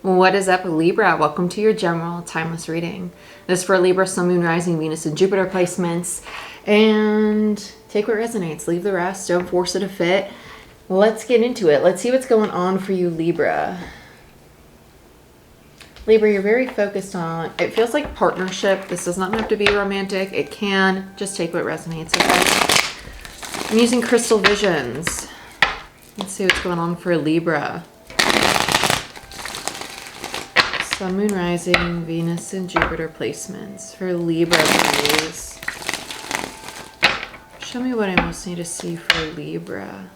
What is up, Libra? Welcome to your general timeless reading. This is for Libra, Sun, Moon, Rising, Venus, and Jupiter placements. And take what resonates. Leave the rest. Don't force it to fit. Let's get into it. Let's see what's going on for you, Libra. Libra, you're very focused on, it feels like partnership. This does not have to be romantic. It can. Just take what resonates, okay? I'm using crystal visions. Let's see what's going on for Libra. Sun, Moon, Rising, Venus, and Jupiter placements for Libra, please. Show me what I most need to see for Libra.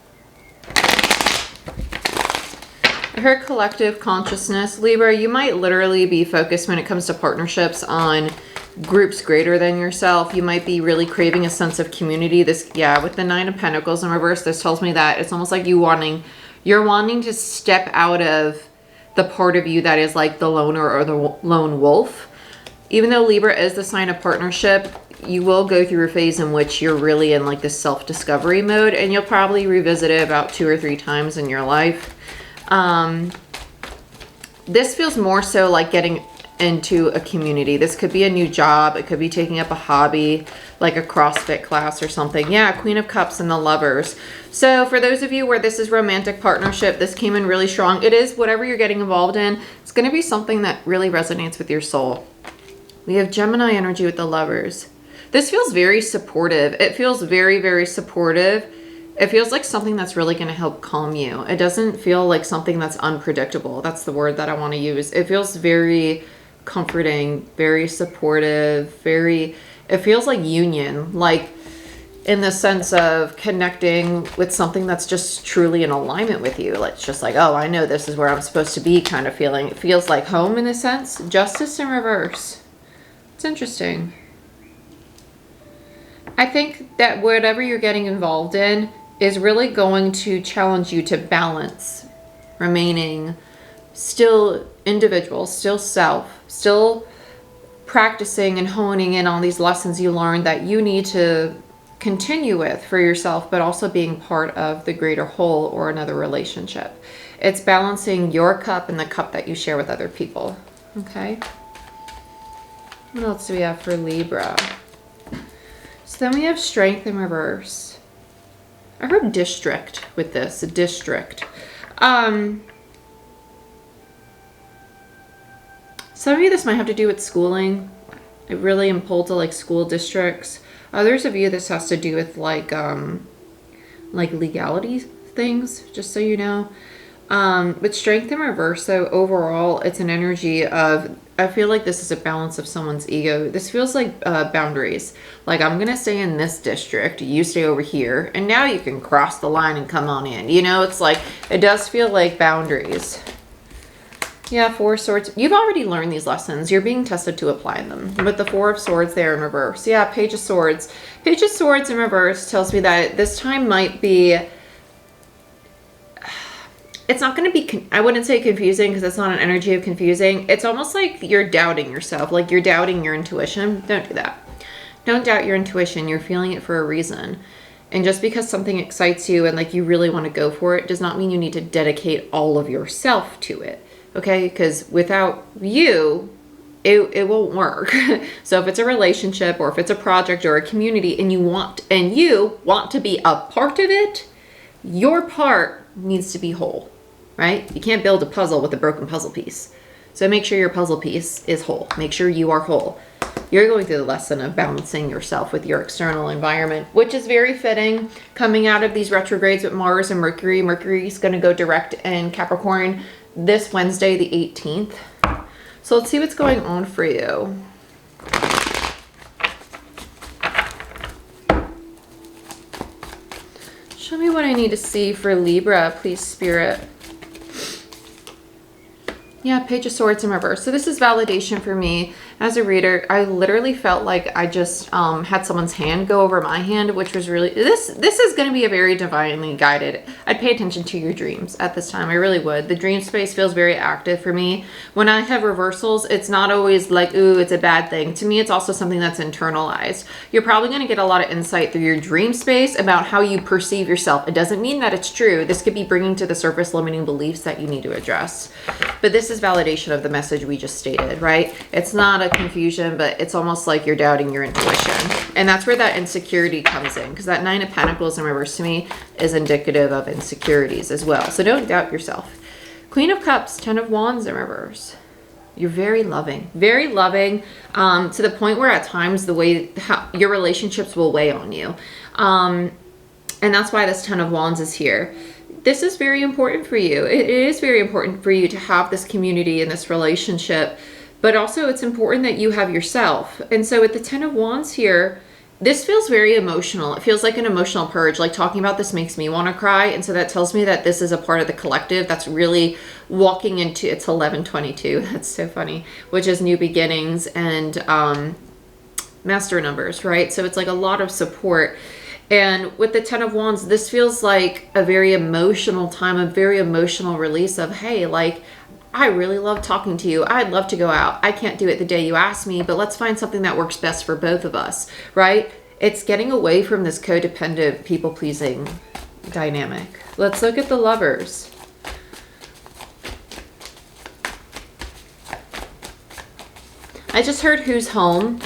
I heard collective consciousness. Libra, you might literally be focused when it comes to partnerships on groups greater than yourself. You might be really craving a sense of community. This, yeah, with the Nine of Pentacles in reverse, this tells me that it's almost like you're wanting to step out of the part of you that is like the loner or the lone wolf. Even though Libra is the sign of partnership, you will go through a phase in which you're really in like this self-discovery mode, and you'll probably revisit it about 2 or 3 times in your life. This feels more so like getting into a community. This could be a new job. It could be taking up a hobby, like a CrossFit class or something. Yeah, Queen of Cups and the Lovers. So for those of you where this is romantic partnership, this came in really strong. It is whatever you're getting involved in. It's going to be something that really resonates with your soul. We have Gemini energy with the Lovers. This feels very supportive. It feels very, very supportive. It feels like something that's really going to help calm you. It doesn't feel like something that's unpredictable. That's the word that I want to use. It feels very comforting, very supportive, it feels like union, like in the sense of connecting with something that's just truly in alignment with you. It's just like, oh, I know this is where I'm supposed to be kind of feeling. It feels like home in a sense. Justice in reverse. It's interesting. I think that whatever you're getting involved in is really going to challenge you to balance remaining still individual, still self, still practicing and honing in on these lessons you learned that you need to continue with for yourself, but also being part of the greater whole or another relationship. It's balancing your cup and the cup that you share with other people. Okay. What else do we have for Libra? So then we have Strength in reverse. I heard district with this, a district. Some of you, this might have to do with schooling. I really am pulled to like school districts. Others of you, this has to do with like legality things, just so you know. But Strength in reverse, so overall, it's an energy of, I feel like this is a balance of someone's ego. This feels like boundaries. Like, I'm going to stay in this district, you stay over here, and now you can cross the line and come on in. You know, it's like, it does feel like boundaries. Yeah, 4 of Swords. You've already learned these lessons. You're being tested to apply them. But the 4 of Swords there in reverse. Yeah, Page of Swords. Page of Swords in reverse tells me that this time might be, it's not going to be, I wouldn't say confusing because it's not an energy of confusing. It's almost like you're doubting yourself, like you're doubting your intuition. Don't do that. Don't doubt your intuition. You're feeling it for a reason. And just because something excites you and like you really want to go for it does not mean you need to dedicate all of yourself to it. Okay? Because without you, it won't work. So if it's a relationship or if it's a project or a community and you want to be a part of it, your part needs to be whole. Right? You can't build a puzzle with a broken puzzle piece. So make sure your puzzle piece is whole. Make sure you are whole. You're going through the lesson of balancing yourself with your external environment, which is very fitting coming out of these retrogrades with Mars and Mercury. Mercury is going to go direct in Capricorn this Wednesday, the 18th. So let's see what's going on for you. Show me what I need to see for Libra, please, Spirit. Yeah, Page of Swords in reverse. So this is validation for me as a reader. I literally felt like I just had someone's hand go over my hand, which was really, this is going to be a very divinely guided. I'd pay attention to your dreams at this time. I really would. The dream space feels very active for me. When I have reversals, it's not always like, ooh, it's a bad thing. To me, it's also something that's internalized. You're probably going to get a lot of insight through your dream space about how you perceive yourself. It doesn't mean that it's true. This could be bringing to the surface limiting beliefs that you need to address. But this is validation of the message we just stated, right? It's not a confusion, but it's almost like you're doubting your intuition. And that's where that insecurity comes in, because that 9 of Pentacles in reverse to me is indicative of insecurities as well. So don't doubt yourself. Queen of Cups, 10 of Wands in reverse. You're very loving to the point where at times your relationships will weigh on you. And that's why this 10 of Wands is here. This is very important for you. It is very important for you to have this community and this relationship, but also it's important that you have yourself. And so with the 10 of Wands here, this feels very emotional. It feels like an emotional purge. Like talking about this makes me want to cry. And so that tells me that this is a part of the collective that's really walking into, it's 1122. That's so funny, which is new beginnings and master numbers, right? So it's like a lot of support. And with the 10 of Wands, this feels like a very emotional time, a very emotional release of, hey, like, I really love talking to you. I'd love to go out. I can't do it the day you ask me, but let's find something that works best for both of us, right? It's getting away from this codependent, people-pleasing dynamic. Let's look at the Lovers. I just heard who's home.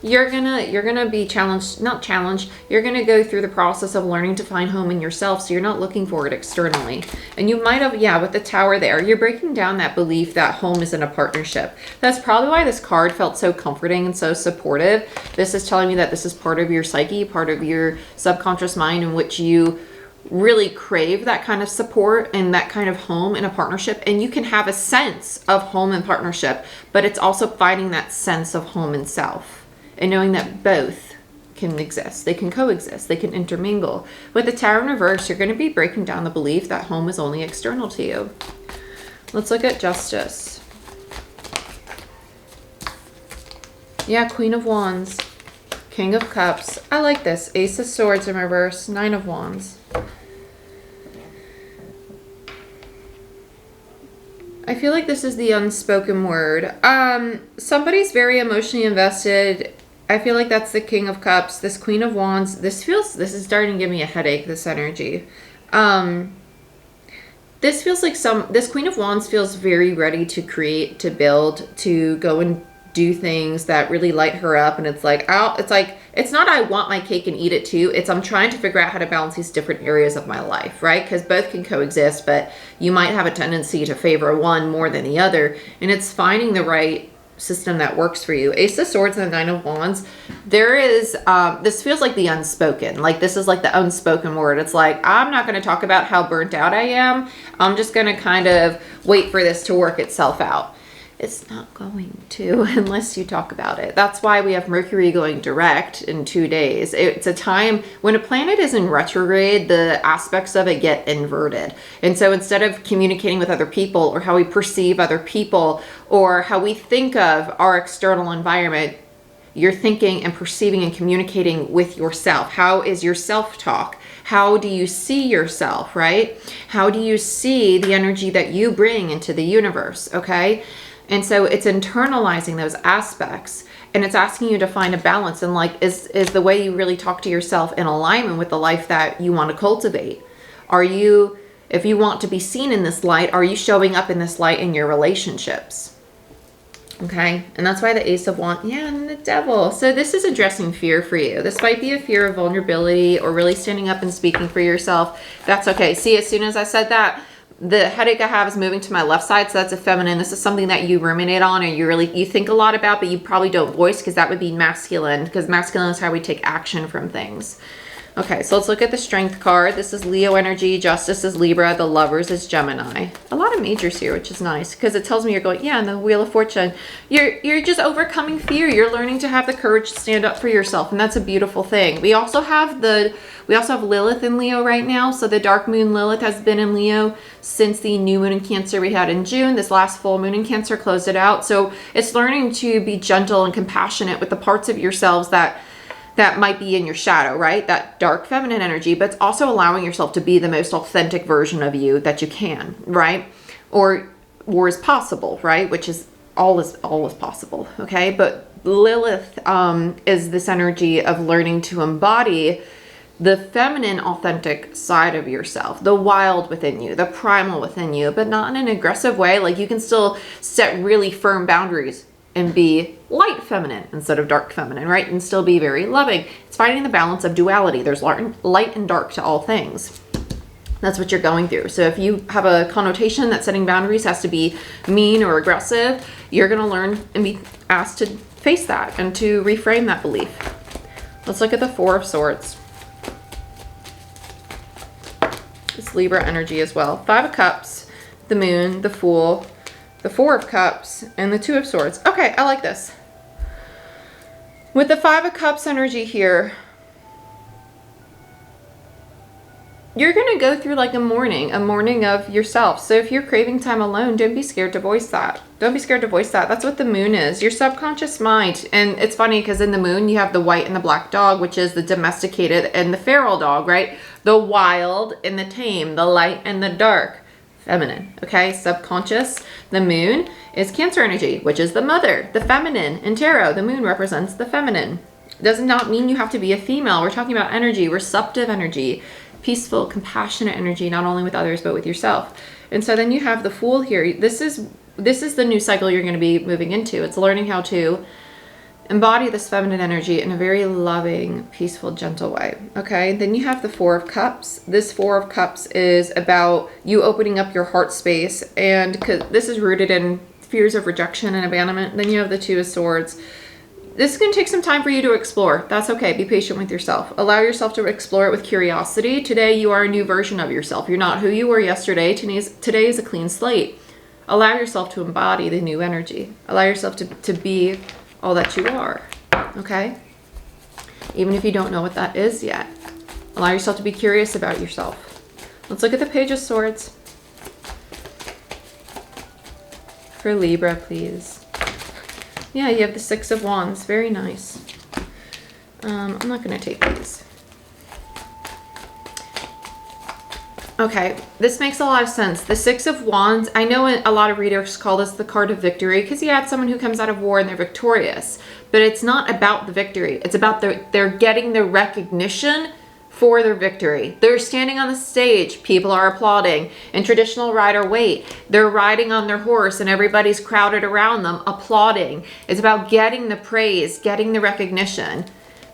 You're gonna be challenged, not challenged, you're gonna go through the process of learning to find home in yourself, so you're not looking for it externally. And you might have, yeah, with the Tower there, you're breaking down that belief that home is in a partnership. That's probably why this card felt so comforting and so supportive. This is telling me that this is part of your psyche, part of your subconscious mind in which you really crave that kind of support and that kind of home in a partnership. And you can have a sense of home and partnership, but it's also finding that sense of home and self. And knowing that both can exist. They can coexist. They can intermingle. With the Tower in reverse, you're going to be breaking down the belief that home is only external to you. Let's look at Justice. Yeah, Queen of Wands. King of Cups. I like this. Ace of Swords in reverse. 9 of Wands. I feel like this is the unspoken word. Somebody's very emotionally invested. I feel like that's the King of Cups. This Queen of Wands, this is starting to give me a headache, this energy. This feels like this Queen of Wands feels very ready to create, to build, to go and do things that really light her up. And it's like, it's not I want my cake and eat it too. It's I'm trying to figure out how to balance these different areas of my life, right? Because both can coexist, but you might have a tendency to favor one more than the other. And it's finding the right system that works for you. Ace of Swords and the 9 of Wands. There is, this feels like the unspoken. Like this is like the unspoken word. It's like, I'm not going to talk about how burnt out I am. I'm just going to kind of wait for this to work itself out. It's not going to unless you talk about it. That's why we have Mercury going direct in 2 days. It's a time when a planet is in retrograde, the aspects of it get inverted. And so instead of communicating with other people or how we perceive other people or how we think of our external environment, you're thinking and perceiving and communicating with yourself. How is your self-talk? How do you see yourself, right? How do you see the energy that you bring into the universe, okay? And so it's internalizing those aspects and it's asking you to find a balance. And like, is the way you really talk to yourself in alignment with the life that you want to cultivate? Are you, if you want to be seen in this light, are you showing up in this light in your relationships? Okay. And that's why the Ace of Wands, yeah, and the Devil. So this is addressing fear for you. This might be a fear of vulnerability or really standing up and speaking for yourself. That's okay. See, as soon as I said that, the headache I have is moving to my left side, so that's a feminine. This is something that you ruminate on or you think a lot about, but you probably don't voice because that would be masculine, because masculine is how we take action from things. Okay, so let's look at the Strength card. This is Leo energy. Justice is Libra. The Lovers is Gemini. A lot of majors here, which is nice because it tells me you're going, yeah, and the Wheel of Fortune. You're just overcoming fear. You're learning to have the courage to stand up for yourself, and that's a beautiful thing. We also have Lilith in Leo right now. So the dark moon Lilith has been in Leo since the new moon in Cancer we had in June. This last full moon in Cancer closed it out. So it's learning to be gentle and compassionate with the parts of yourselves that might be in your shadow, right? That dark feminine energy, but it's also allowing yourself to be the most authentic version of you that you can, right? Or is possible, right? Which is all is possible, okay? But Lilith is this energy of learning to embody the feminine, authentic side of yourself, the wild within you, the primal within you, but not in an aggressive way. Like, you can still set really firm boundaries and be light feminine instead of dark feminine, right? And still be very loving. It's finding the balance of duality. There's light and dark to all things. That's what you're going through. So if you have a connotation that setting boundaries has to be mean or aggressive, you're going to learn and be asked to face that and to reframe that belief. Let's look at the Four of Swords. It's Libra energy as well. Five of Cups, the Moon, the Fool, the Four of Cups, and the Two of Swords. Okay, I like this. With the Five of Cups energy here, you're going to go through like a mourning of yourself. So if you're craving time alone, don't be scared to voice that. Don't be scared to voice that. That's what the moon is, your subconscious mind. And it's funny because in the moon, you have the white and the black dog, which is the domesticated and the feral dog, right? The wild and the tame, the light and the dark, feminine, okay? Subconscious. The moon is Cancer energy, which is the mother, the feminine. In tarot, the moon represents the feminine. It does not mean you have to be a female. We're talking about energy, receptive energy, peaceful, compassionate energy, not only with others, but with yourself. And so then you have the Fool here. This is the new cycle you're going to be moving into. It's learning how to embody this feminine energy in a very loving, peaceful, gentle way. Okay. Then you have the Four of Cups. This Four of Cups is about you opening up your heart space. And 'cause this is rooted in fears of rejection and abandonment. Then you have the Two of Swords. This is going to take some time for you to explore. That's okay. Be patient with yourself. Allow yourself to explore it with curiosity. Today, you are a new version of yourself. You're not who you were yesterday. Today is a clean slate. Allow yourself to embody the new energy. Allow yourself to be all that you are. Okay? Even if you don't know what that is yet. Allow yourself to be curious about yourself. Let's look at the Page of Swords. For Libra, please. Yeah, you have the Six of Wands. Very nice. I'm not going to take these. Okay, this makes a lot of sense. The Six of Wands, I know a lot of readers call this the card of victory because you had someone who comes out of war and they're victorious. But it's not about the victory. It's about they're getting the recognition for their victory. They're standing on the stage, people are applauding. In traditional Rider-Waite, they're riding on their horse and everybody's crowded around them applauding. It's about getting the praise, getting the recognition.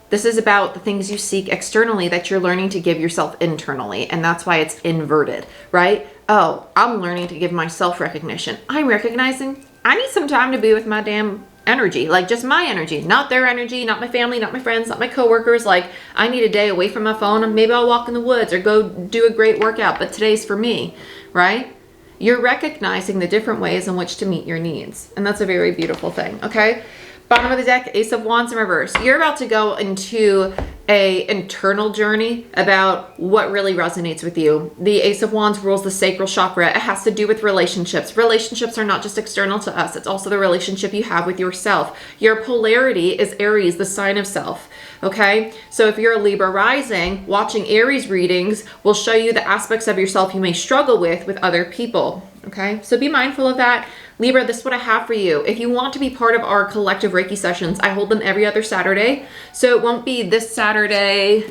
This is about the things you seek externally that you're learning to give yourself internally, and that's why it's inverted, right? Oh, I'm learning to give myself recognition. I'm recognizing I need some time to be with my damn energy, like just my energy, not their energy, not my family, not my friends, not my coworkers. Like, I need a day away from my phone, and maybe I'll walk in the woods or go do a great workout, but today's for me, right? You're recognizing the different ways in which to meet your needs, and that's a very beautiful thing. Okay, bottom of the deck, Ace of Wands in reverse. You're about to go into a internal journey about what really resonates with you. The Ace of Wands rules the sacral chakra. It has to do with relationships. Relationships are not just external to us. It's also the relationship you have with yourself. Your polarity is Aries, the sign of self. Okay, so if you're a Libra rising, watching Aries readings will show you the aspects of yourself you may struggle with other people. Okay, so be mindful of that. Libra, this is what I have for you. If you want to be part of our collective Reiki sessions, I hold them every other Saturday. So it won't be this Saturday.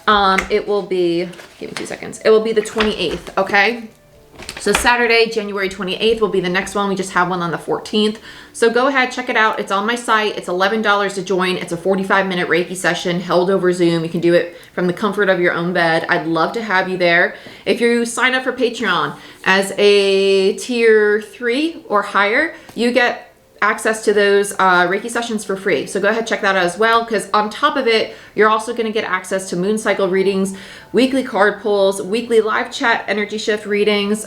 It will be, give me 2 seconds. It will be the 28th, okay? So Saturday, January 28th will be the next one. We just have one on the 14th. So go ahead, check it out. It's on my site. It's $11 to join. It's a 45-minute Reiki session held over Zoom. You can do it from the comfort of your own bed. I'd love to have you there. If you sign up for Patreon as a tier 3 or higher, you get access to those Reiki sessions for free. So go ahead, check that out as well, because on top of it, you're also going to get access to moon cycle readings, weekly card pulls, weekly live chat energy shift readings,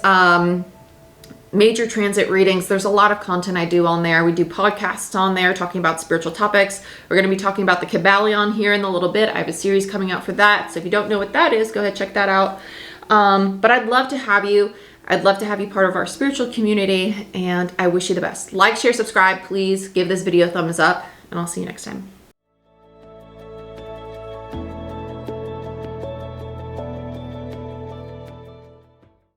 major transit readings. There's a lot of content I do on there. We do podcasts on there talking about spiritual topics. We're going to be talking about the Kabbalion here in a little bit. I have a series coming out for that. So if you don't know what that is, go ahead, check that out. But I'd love to have you. I'd love to have you part of our spiritual community, and I wish you the best. Like, share, subscribe, please give this video a thumbs up, and I'll see you next time.